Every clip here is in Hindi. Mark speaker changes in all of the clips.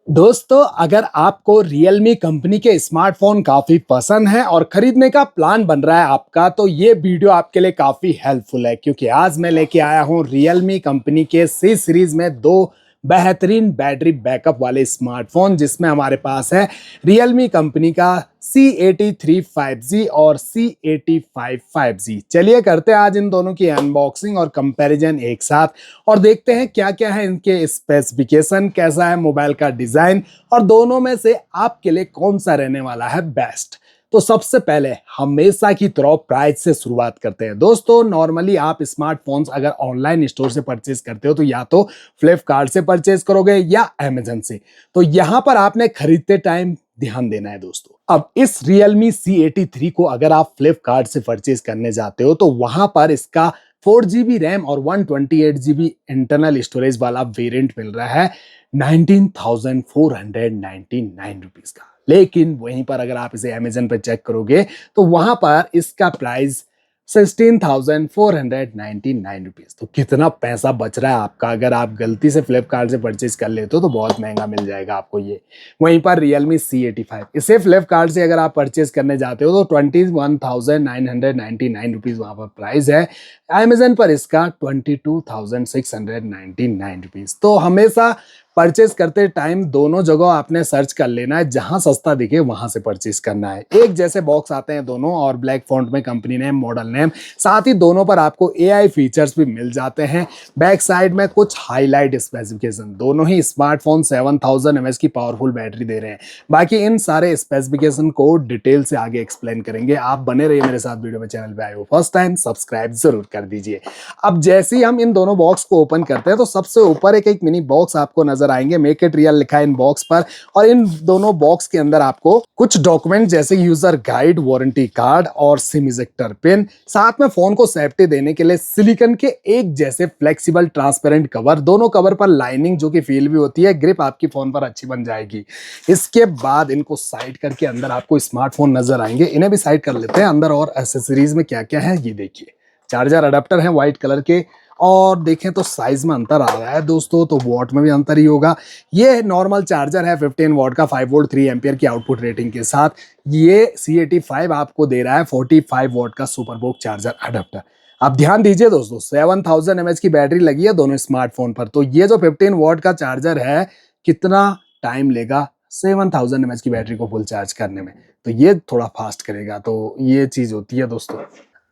Speaker 1: दोस्तों, अगर आपको Realme कंपनी के स्मार्टफोन काफी पसंद है और खरीदने का प्लान बन रहा है आपका, तो ये वीडियो आपके लिए काफी हेल्पफुल है क्योंकि आज मैं लेके आया हूँ Realme कंपनी के C सीरीज में दो बेहतरीन बैटरी बैकअप वाले स्मार्टफोन, जिसमें हमारे पास है Realme कंपनी का C83 5G और C85 5G। चलिए करते हैं आज इन दोनों की अनबॉक्सिंग और कंपैरिजन एक साथ और देखते हैं क्या क्या है इनके स्पेसिफिकेशन, कैसा है मोबाइल का डिजाइन और दोनों में से आपके लिए कौन सा रहने वाला है बेस्ट। तो सबसे पहले हमेशा की तरह प्राइस से शुरुआत करते हैं। दोस्तों, नॉर्मली आप स्मार्टफोन्स अगर ऑनलाइन स्टोर से परचेज करते हो तो या तो फ्लिपकार्ट से परचेज करोगे या अमेजन से। तो यहां पर आपने खरीदते टाइम ध्यान देना है दोस्तों। अब इस Realme C83 को अगर आप फ्लिपकार्ट से परचेज करने जाते हो तो वहां पर इसका 4GB रैम और 128GB इंटरनल स्टोरेज वाला वेरिएंट मिल रहा है 19,499 रुपीज का। लेकिन वहीं पर अगर आप इसे अमेजन पर चेक करोगे तो वहां पर इसका प्राइस 16,499 रुपीज। तो कितना पैसा बच रहा है आपका अगर आप गलती से फ्लिपकार्ट से परचेज कर लेते हो तो बहुत महंगा मिल जाएगा आपको ये। वहीं पर Realme C85 इसे फ्लिपकार्ट से अगर आप परचेज करने जाते हो तो 21,999 रुपीज वहां पर प्राइस है। अमेजन पर इसका 22,699 रुपीज। तो हमेशा परचेज करते टाइम दोनों जगह आपने सर्च कर लेना है, जहां सस्ता दिखे वहां से परचेज करना है। एक जैसे बॉक्स आते हैं दोनों और ब्लैक फॉन्ट में कंपनी नेम, मॉडल नेम, साथ ही दोनों पर आपको AI फीचर्स भी मिल जाते हैं। बैक साइड में कुछ हाईलाइट स्पेसिफिकेशन, दोनों ही स्मार्टफोन 7000 mAh की पावरफुल बैटरी दे रहे हैं। बाकी इन सारे स्पेसिफिकेशन को डिटेल से आगे एक्सप्लेन करेंगे। आप बने रहिए मेरे साथ वीडियो में। चैनल पे आए हो फर्स्ट टाइम, सब्सक्राइब जरूर कर दीजिए। अब जैसे ही हम इन दोनों बॉक्स को ओपन करते हैं तो सबसे ऊपर एक एक मिनी बॉक्स आपको नजर आएंगे। मेक इट रियल लिखा है इन बॉक्स पर और इन दोनों बॉक्स के अंदर आपको कुछ डॉक्यूमेंट जैसे यूजर गाइड, वारंटी कार्ड और सिम इजेक्टर पिन, साथ में फोन को सेफ्टी देने के लिए सिलिकॉन के एक जैसे फ्लेक्सिबल ट्रांसपेरेंट कवर, दोनों कवर पर लाइनिंग जो कि फील भी होती है, ग्रिप आपकी फोन पर अच्छी बन जाएगी। इसके बाद इनको साइड करके अंदर आपको स्मार्टफोन नजर आएंगे। इन्हें भी साइड कर लेते हैं। अंदर और एसेसरीज में क्या क्या है ये देखिए। चार्जर अडेप्टर है व्हाइट कलर के और देखें तो साइज में अंतर आ रहा है दोस्तों, तो वॉट में भी अंतर ही होगा। ये नॉर्मल चार्जर है 15 वॉट का, 5 वोल्ट 3 एम्पियर की आउटपुट रेटिंग के साथ। ये C85 आपको दे रहा है 45 वॉट का सुपरबुक चार्जर अडेप्टर। अब ध्यान दीजिए दोस्तों, 7000 mAh की बैटरी लगी है दोनों स्मार्टफोन पर। तो ये जो 15 वॉट का चार्जर है, कितना टाइम लेगा 7000 mAh की बैटरी को फुल चार्ज करने में? तो ये थोड़ा फास्ट करेगा। तो ये चीज होती है दोस्तों।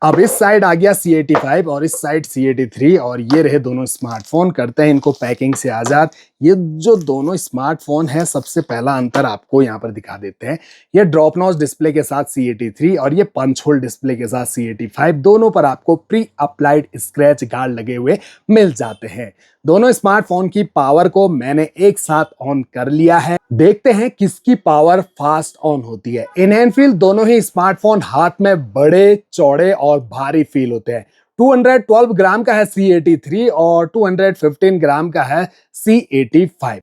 Speaker 1: अब इस साइड आ गया C85 और इस साइड C83 और ये रहे दोनों स्मार्टफोन। करते हैं इनको पैकिंग से आजाद। ये जो दोनों स्मार्टफोन है, सबसे पहला अंतर आपको यहाँ पर दिखा देते हैं। ये ड्रॉप नॉच डिस्प्ले के साथ C83 और ये पंच होल डिस्प्ले के साथ C85, दोनों पर आपको प्री अप्लाइड स्क्रैच गार्ड लगे हुए मिल जाते हैं। दोनों स्मार्टफोन की पावर को मैंने एक साथ ऑन कर लिया है। देखते हैं किसकी पावर फास्ट ऑन होती है। इन हैंड फील दोनों ही स्मार्टफोन हाथ में बड़े, चौड़े और भारी फील होते हैं। 212 ग्राम का है C83 और 215 ग्राम का है C85।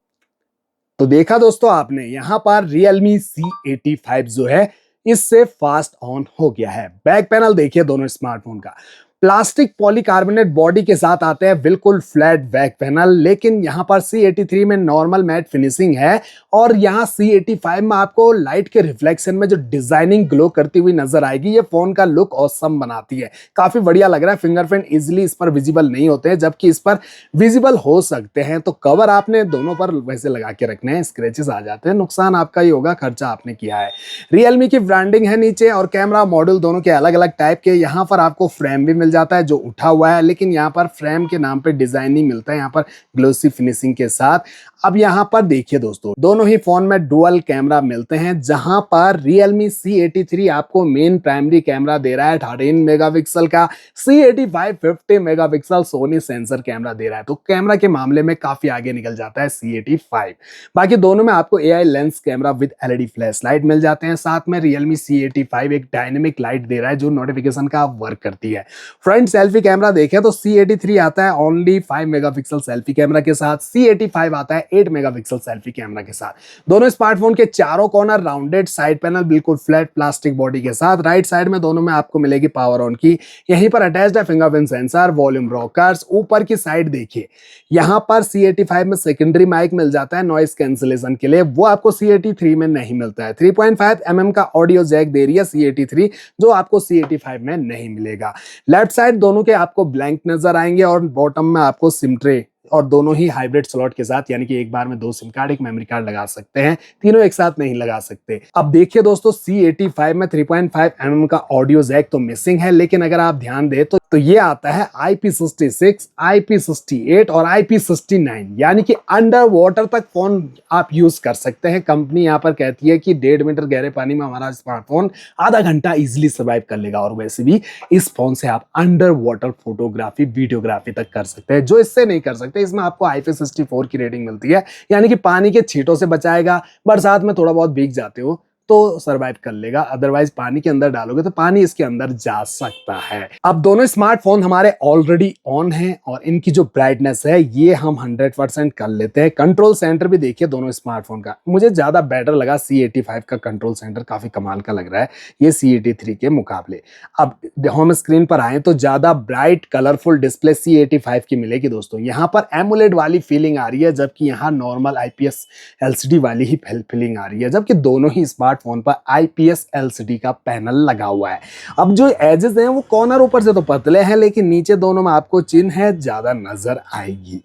Speaker 1: तो देखा दोस्तों आपने, यहां पर Realme C85 जो है इससे फास्ट ऑन हो गया है। बैक पैनल देखिए दोनों स्मार्टफोन का। प्लास्टिक पॉलीकार्बोनेट बॉडी के साथ आते हैं, बिल्कुल फ्लैट बैक पैनल। लेकिन यहां पर C83 में नॉर्मल मैट फिनिशिंग है और यहां C85 में आपको लाइट के रिफ्लेक्शन में जो डिजाइनिंग ग्लो करती हुई नजर आएगी, ये फोन का लुक ऑसम बनाती है। काफी बढ़िया लग रहा है। फिंगरप्रिंट इजिली इस पर विजिबल नहीं होते हैं, जबकि इस पर विजिबल हो सकते हैं। तो कवर आपने दोनों पर वैसे लगा के रखने हैं, स्क्रैचेस आ जाते हैं, नुकसान आपका ही होगा, खर्चा आपने किया है। Realme की ब्रांडिंग है नीचे और कैमरा मॉड्यूल दोनों के अलग अलग टाइप के। यहाँ पर आपको फ्रेम भी मिल जाता है जो उठा हुआ है, लेकिन यहाँ पर फ्रेम के नाम पे डिजाइन नहीं मिलता है, यहाँ पर ग्लोसी फिनिशिंग के साथ। अब यहाँ पर देखिए दोस्तों, दोनों ही फोन में डुअल कैमरा मिलते हैं, जहां पर Realme C83 आपको मेन प्राइमरी कैमरा दे रहा है 13 मेगापिक्सल का, C85 50 megapixel Sony sensor camera दे रहा है। तो कैमरा के मामले में काफी आगे निकल जाता है C85। बाकी दोनों में आपको AI lens camera with LED flash light मिल जाते हैं। साथ में Realme C85 एक डायनेमिक लाइट दे रहा है जो नोटिफिकेशन का वर्क करती है। फ्रंट सेल्फी कैमरा देखें तो C83 आता है ओनली 5 मेगापिक्सल सेल्फी कैमरा के साथ, C85 आता है 8 मेगापिक्सल सेल्फी कैमरा के साथ। दोनों स्मार्टफोन के चारों कॉर्नर राउंडेड, साइड पैनल बिल्कुल फ्लैट प्लास्टिक बॉडी के साथ। राइट साइड में दोनों में आपको मिलेगी पावर ऑन की, यहीं पर अटैच्ड है फिंगरप्रिंट सेंसर, वॉल्यूम रॉकर्स। ऊपर की साइड देखिए, यहां पर C85 में सेकेंडरी माइक मिल जाता है नॉइस कैंसिलेशन के लिए, वो आपको C83 में नहीं मिलता है। 3.5 mm का ऑडियो जैक दे रही है C83, जो आपको C85 में नहीं मिलेगा। लेफ्ट साइड दोनों के आपको ब्लैंक नजर आएंगे और बॉटम में आपको सिम ट्रे, और दोनों ही हाइब्रिड स्लॉट के साथ, यानी कि एक बार में 2 सिम कार्ड एक मेमोरी कार्ड लगा सकते हैं, तीनों एक साथ नहीं लगा सकते। अब देखिए दोस्तों, C85 में 3.5 mm का ऑडियो जैक तो मिसिंग है, लेकिन अगर आप ध्यान दें तो ये आता है IP66, IP68 और IP69, यानी कि अंडर वाटर तक फोन आप यूज कर सकते हैं। कंपनी यहाँ पर कहती है कि 1.5 मीटर गहरे पानी में हमारा स्मार्टफोन आधा घंटा इजिली सर्वाइव कर लेगा, और वैसे भी इस फोन से आप अंडर वाटर फोटोग्राफी वीडियोग्राफी तक कर सकते हैं, जो इससे नहीं कर सकते। इसमें आपको IP64 की रेटिंग मिलती है, यानी कि पानी के छींटों से बचाएगा, बरसात में थोड़ा बहुत भीग जाते हो तो सर्वाइव कर लेगा, अदरवाइज पानी के अंदर डालोगे तो पानी इसके अंदर जा सकता है। अब दोनों स्मार्टफोन हमारे ऑलरेडी ऑन हैं और इनकी जो ब्राइटनेस है ये हम 100% कर लेते हैं। कंट्रोल सेंटर भी देखिए दोनों स्मार्टफोन का, मुझे ज्यादा बेटर लगा C85 का कंट्रोल सेंटर, काफी कमाल का लग रहा है ये C83 के मुकाबले। अब होम स्क्रीन पर आए तो ज्यादा ब्राइट कलरफुल डिस्प्ले C85 की मिलेगी दोस्तों। यहाँ पर एमोलेड वाली फीलिंग आ रही है, जबकि यहाँ नॉर्मल IPS LCD वाली ही फीलिंग आ रही है, जबकि दोनों ही स्मार्टफोन पर IPS LCD का पैनल लगा हुआ है। अब जो एजेस हैं वो कॉर्नर ऊपर से तो पतले हैं, लेकिन नीचे दोनों में आपको चिन्ह है ज्यादा नजर आएगी।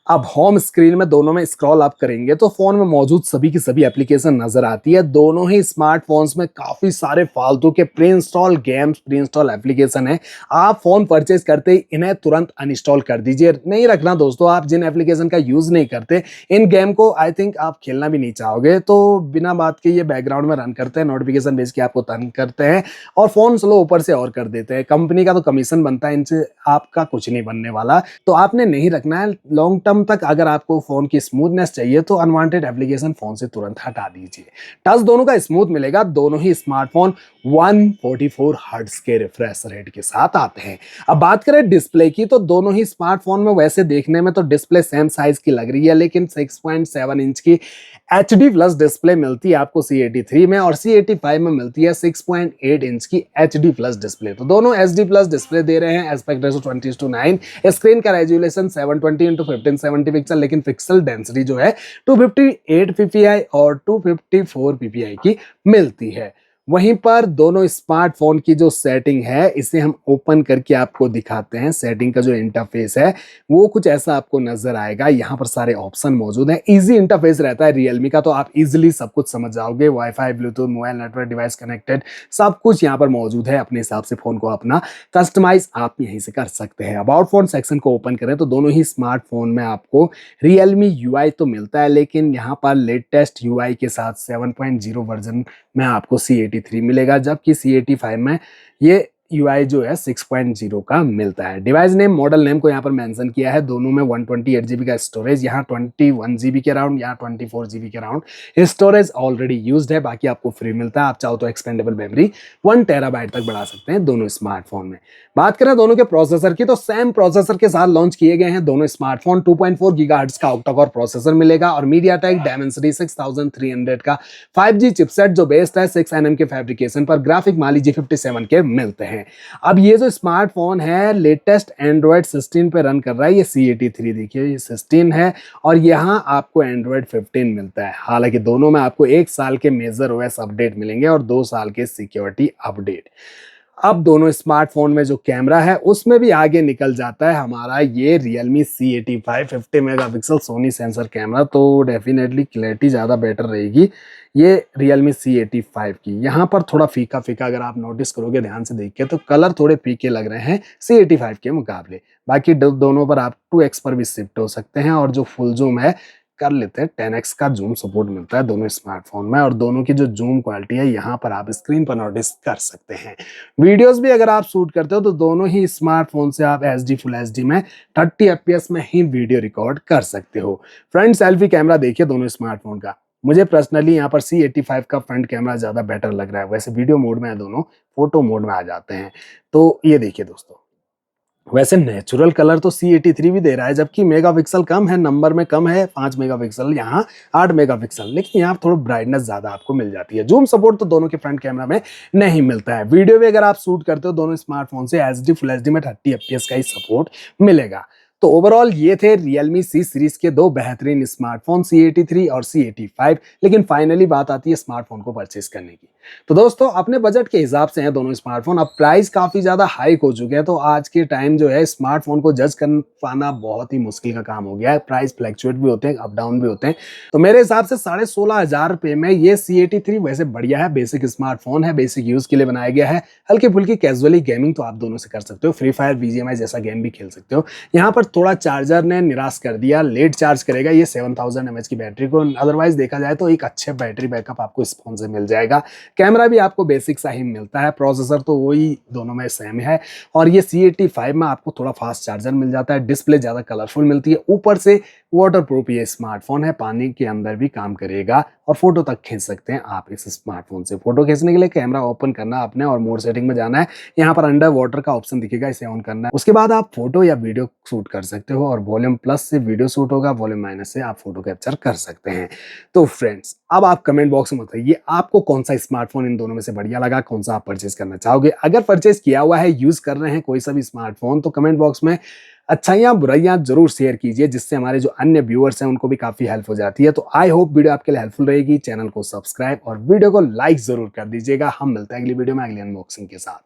Speaker 1: अब होम स्क्रीन में दोनों में स्क्रॉल अप करेंगे तो फोन में मौजूद सभी की सभी एप्लीकेशन नजर आती है। दोनों ही स्मार्टफोन्स में काफी सारे फालतू के pre install games, pre install application है। आप फोन परचेज करते ही इन्हें तुरंत अनइंस्टॉल कर दीजिए, नहीं रखना दोस्तों। आप जिन एप्लीकेशन का यूज नहीं करते, इन गेम को आई थिंक आप खेलना भी नहीं चाहोगे, तो बिना बात के ये बैकग्राउंड में रन करते हैं, नोटिफिकेशन भेज के आपको तंग करते हैं और फोन स्लो ऊपर से और कर देते हैं। कंपनी का तो कमीशन बनता है, इनसे आपका कुछ नहीं बनने वाला, तो आपने नहीं रखना है। लॉन्ग टर्म तक अगर आपको फोन की स्मूथनेस चाहिए तो अनवांटेड एप्लीकेशन फोन से तुरंत हटा दीजिए। टच दोनों का स्मूथ मिलेगा। दोनों ही स्मार्टफोन 144 हर्ट्ज के रिफ्रेश रेट के साथ आते हैं। अब बात करें डिस्प्ले की, तो दोनों ही स्मार्टफोन में वैसे देखने में तो डिस्प्ले सेम साइज की लग रही है, लेकिन 6.7 इंच की HD प्लस डिस्प्ले मिलती है आपको C83 में, और C85 में मिलती है 6.8 इंच की HD प्लस डिस्प्ले। तो दोनों HD प्लस डिस्प्ले दे रहे हैं। एस्पेक्ट रेशो 20:9, स्क्रीन का रेजोल्यूशन 720x1570 पिक्सल, लेकिन पिक्सल डेंसिटी जो है 258 ppi और 254 ppi की मिलती है। वहीं पर दोनों स्मार्टफोन की जो सेटिंग है, इसे हम ओपन करके आपको दिखाते हैं। सेटिंग का जो इंटरफेस है वो कुछ ऐसा आपको नजर आएगा। यहाँ पर सारे ऑप्शन मौजूद हैं, इजी इंटरफेस रहता है रियलमी का, तो आप इजीली सब कुछ समझ जाओगे। Wifi, Bluetooth, mobile network, device connected, सब कुछ यहाँ पर मौजूद है। अपने हिसाब से फोन को अपना कस्टमाइज आप यहीं से कर सकते हैं। अबाउट फोन सेक्शन को ओपन करें तो दोनों ही स्मार्टफोन में आपको रियलमी UI तो मिलता है, लेकिन यहाँ पर लेटेस्ट UI के साथ 7.0 वर्जन में आपको C83 मिलेगा, जबकि C85 में ये UI जो है 6.0 का मिलता है। डिवाइस नेम, मॉडल नेम को यहाँ पर मेंशन किया है। दोनों में 128 GB का स्टोरेज, यहाँ 21 GB के अराउंड, यहाँ 24 GB के अराउंड स्टोरेज ऑलरेडी यूज्ड है, बाकी आपको फ्री मिलता है। आप चाहो तो एक्सपेंडेबल मेमोरी 1 TB तक बढ़ा सकते हैं दोनों स्मार्टफोन में। बात करें दोनों के प्रोसेसर की, तो सेम प्रोसेसर के साथ लॉन्च किए गए हैं दोनों स्मार्टफोन। 2.4 GHz का ऑक्टा-कोर प्रोसेसर मिलेगा और MediaTek Dimensity 6300 का 5G चिपसेट जो बेस्ड है 6 nm के फैब्रिकेशन पर, ग्राफिक Mali G57 के मिलते हैं। अब ये जो स्मार्टफोन है लेटेस्ट एंड्रॉइड 16 पे रन कर रहा है। ये C83 देखिए, ये 16 है और यहाँ आपको एंड्रॉइड 15 मिलता है। हालांकि दोनों में आपको 1 साल के मेजर OS अपडेट मिलेंगे और 2 साल के सिक्योरिटी अपडेट। अब दोनों स्मार्टफोन में जो कैमरा है उसमें भी आगे निकल जाता है हमारा ये Realme C85 50 megapixel Sony sensor camera, तो डेफिनेटली क्लैरिटी ज़्यादा बेटर रहेगी ये Realme C85 की। यहाँ पर थोड़ा फीका फीका अगर आप नोटिस करोगे ध्यान से देख के, तो कलर थोड़े फीके लग रहे हैं C85 के मुकाबले। बाकी दोनों पर आप 2x पर भी शिफ्ट हो सकते हैं, और जो फुल जूम है कर लेते हैं। 10x का जूम सपोर्ट मिलता है दोनों स्मार्टफोन में, और दोनों की जो जूम क्वालिटी है यहाँ पर आप स्क्रीन पर नोटिस कर सकते हैं। वीडियोस भी अगर आप शूट करते हो तो दोनों ही स्मार्टफोन से आप HD फुल HD में 30 FPS में ही वीडियो रिकॉर्ड कर सकते हो। फ्रंट सेल्फी कैमरा देखिए दोनों स्मार्टफोन का, मुझे पर्सनली यहाँ पर C85 का फ्रंट कैमरा ज्यादा बेटर लग रहा है। वैसे वीडियो मोड में है दोनों, फोटो मोड में आ जाते हैं। तो ये देखिए दोस्तों, वैसे नेचुरल कलर तो C83 भी दे रहा है, जबकि मेगापिक्सल कम है, नंबर में कम है 5 मेगापिक्सल, यहाँ 8 मेगापिक्सल, लेकिन यहाँ थोड़ा ब्राइटनेस ज़्यादा आपको मिल जाती है। जूम सपोर्ट तो दोनों के फ्रंट कैमरा में नहीं मिलता है। वीडियो भी अगर आप शूट करते हो दोनों स्मार्टफोन से HD फुल HD में 30 FPS का ही सपोर्ट मिलेगा। तो ओवरऑल ये थे Realme C सीरीज के दो बेहतरीन स्मार्टफोन C83 और C85। लेकिन फाइनली बात आती है स्मार्टफोन को परचेज करने की। तो दोस्तों अपने बजट के हिसाब से हैं दोनों स्मार्टफोन। अब प्राइस काफी ज्यादा हाइक हो चुके हैं, तो आज के टाइम जो है स्मार्टफोन को जज कर पाना बहुत ही मुश्किल का काम हो गया है। प्राइस फ्लैक्चुएट भी होते हैं, अप डाउन भी होते हैं। तो मेरे हिसाब से 16,500 रुपए में ये C83 वैसे बढ़िया है, बेसिक स्मार्टफोन है, बेसिक यूज के लिए बनाया गया है। हल्की फुल्की कैजुअली गेमिंग तो आप दोनों से कर सकते हो, फ्री फायर BGMI जैसा गेम भी खेल सकते हो। यहाँ पर थोड़ा चार्जर ने निराश कर दिया, लेट चार्ज करेगा ये 7000 mAh की बैटरी को। अदरवाइज देखा जाए तो एक अच्छे बैटरी बैकअप आपको इस फोन से मिल जाएगा। कैमरा भी आपको बेसिक सा ही मिलता है, प्रोसेसर तो वही दोनों में सेम है। और ये C85 में आपको थोड़ा फास्ट चार्जर मिल जाता है, डिस्प्ले ज़्यादा कलरफुल मिलती है, ऊपर से वाटरप्रूफ ये स्मार्टफोन है, पानी के अंदर भी काम करेगा और फोटो तक खींच सकते हैं आप इस स्मार्टफोन से। फोटो खींचने के लिए कैमरा ओपन करना आपने और मोड सेटिंग में जाना है। यहाँ पर अंडर वाटर का ऑप्शन दिखेगा, इसे ऑन करना है। उसके बाद आप फोटो या वीडियो शूट कर सकते हो और वॉल्यूम प्लस से वीडियो शूट होगा, वॉल्यूम माइनस से आप फोटो कैप्चर कर सकते हैं। तो फ्रेंड्स अब आप कमेंट बॉक्स में बताइए आपको कौन सा स्मार्टफोन इन दोनों में से बढ़िया लगा, कौन सा आप परचेज करना चाहोगे। अगर परचेज किया हुआ है, यूज कर रहे हैं कोई सा भी स्मार्टफोन, तो कमेंट बॉक्स में अच्छाइयाँ बुराइयाँ जरूर शेयर कीजिए, जिससे हमारे जो अन्य व्यूअर्स हैं उनको भी काफी हेल्प हो जाती है। तो आई होप वीडियो आपके लिए हेल्पफुल रहेगी। चैनल को सब्सक्राइब और वीडियो को लाइक जरूर कर दीजिएगा। हम मिलते हैं अगली वीडियो में अगली अनबॉक्सिंग के साथ।